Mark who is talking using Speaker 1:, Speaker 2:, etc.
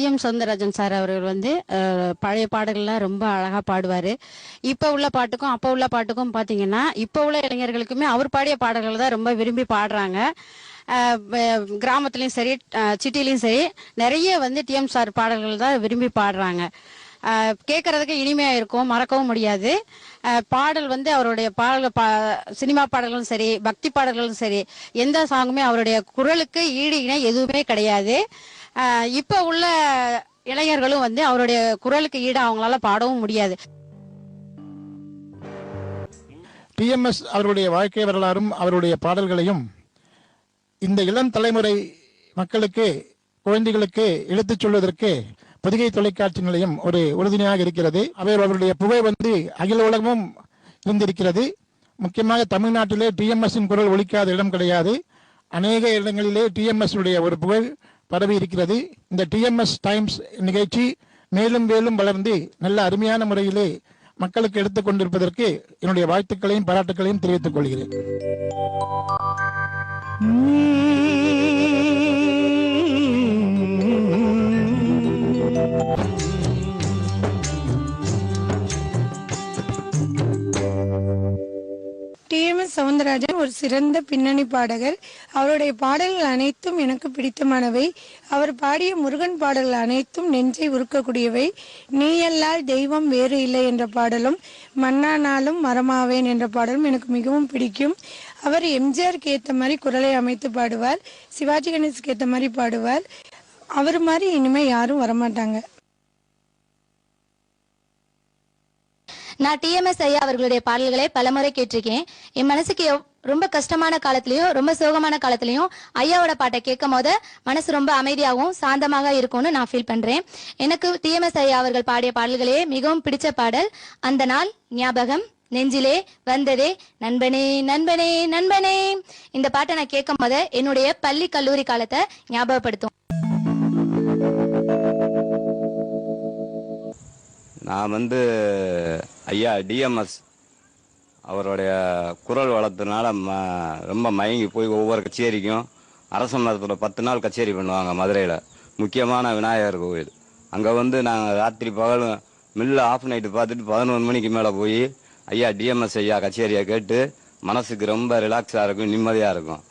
Speaker 1: DM Soundararajan sir அவர்கள் வந்து பழைய பாடல்கள்லாம் ரொம்ப அழகா பாடுவாரு. இப்ப உள்ள பாட்டுக்கும் அப்ப உள்ள பாட்டுக்கும் பாத்தீங்கன்னா இப்ப உள்ள இளைஞர்களுக்குமே அவர் பாடிய பாடல்கள் தான் ரொம்ப விரும்பி பாடுறாங்க. கிராமத்துலயும் சரி சிட்டிலையும் சரி நிறைய வந்து டிஎம் சார் பாடல்கள் தான் விரும்பி பாடுறாங்க. கேட்கறதுக்கு இனிமையா இருக்கும், மறக்கவும் முடியாது. பாடல் வந்து அவருடைய சினிமா பாடல்களும் சரி பக்தி பாடல்களும் சரி எந்த சாங்குமே அவருடைய குரலுக்கு ஈடு இணை எதுவுமே கிடையாது. இப்ப உள்ள இளைஞர்களும் வந்து அவருடைய குரலுக்கு ஈடு அவங்களால பாடவும் முடியாது.
Speaker 2: டிஎம்எஸ் அவருடைய வாழ்க்கை வரலாறும் அவருடைய பாடல்களையும் இந்த இளம் தலைமுறை மக்களுக்கு குழந்தைகளுக்கு எடுத்துச் சொல்வதற்கு பொதிகை தொலைக்காட்சி நிலையம் ஒரு உறுதுணையாக இருக்கிறது. அவருடைய புகழ் வந்து அகில உலகமும் இருந்திருக்கிறது. முக்கியமாக தமிழ்நாட்டிலே டிஎம்எஸ்ஸின் குரல் ஒலிக்காத இடம் கிடையாது. அநேக இடங்களிலே டிஎம்எஸ் உடைய ஒரு புகழ் பரவி இருக்கிறது. இந்த டிஎம்எஸ் டைம்ஸ் நிகழ்ச்சி மேலும் மேலும் வளர்ந்து நல்ல அருமையான முறையிலே மக்களுக்கு எடுத்துக் கொண்டிருப்பதற்கு என்னுடைய வாழ்த்துக்களையும் பாராட்டுகளையும் தெரிவித்துக் கொள்கிறேன்.
Speaker 3: டிஎம்எஸ் சௌந்தரராஜன் ஒரு சிறந்த பின்னணி பாடகர். அவருடைய பாடல்கள் அனைத்தும் எனக்கு பிடித்தமானவை. அவர் பாடிய முருகன் பாடல்கள் அனைத்தும் நெஞ்சை உருக்கக்கூடியவை. நீயல்லால் தெய்வம் வேறு இல்லை என்ற பாடலும் மன்னானாலும் மரமாவேன் என்ற பாடலும் எனக்கு மிகவும் பிடிக்கும். அவர் எம்ஜிஆருக்கு ஏற்ற மாதிரி குரலை அமைத்து பாடுவார், சிவாஜி கணேசுக்கு ஏற்ற மாதிரி பாடுவார். அவர் மாதிரி இனிமே யாரும் வரமாட்டாங்க.
Speaker 4: நான் டிஎம்எஸ் ஐயா அவர்களுடைய பாடல்களை பலமுறை கேட்டிருக்கேன். என் மனசுக்கு ரொம்ப கஷ்டமான காலத்திலயும் ரொம்ப சோகமான காலத்திலயும் ஐயாவோட பாட்டை கேட்கும் போது மனசு ரொம்ப அமைதியாகவும் சாந்தமாக இருக்கும்னு நான் ஃபீல் பண்றேன். எனக்கு டிஎம்எஸ் ஐயா அவர்கள் பாடிய பாடல்களே மிகவும் பிடிச்ச பாடல் அந்த நாள் ஞாபகம் நெஞ்சிலே வந்ததே நண்பனே நண்பனே நண்பனே. இந்த பாட்டை நான் கேட்கும் போது என்னுடைய பள்ளி கல்லூரி காலத்தை ஞாபகப்படுத்தும்.
Speaker 5: நான் வந்து ஐயா டிஎம்எஸ் அவருடைய குரல் வளர்த்ததுனால ரொம்ப மயங்கி போய் ஒவ்வொரு கச்சேரிக்கும் அரச மரத்தில் 10 நாள் கச்சேரி பண்ணுவாங்க மதுரையில். முக்கியமான விநாயகர் கோவில் அங்கே வந்து நாங்கள் ராத்திரி பகல் மில்ல ஆஃப் நைட்டு பார்த்துட்டு 11 மணிக்கு மேலே போய் ஐயா டிஎம்எஸ் ஐயா கச்சேரியை கேட்டு மனசுக்கு ரொம்ப ரிலாக்ஸாக இருக்கும், நிம்மதியாக இருக்கும்.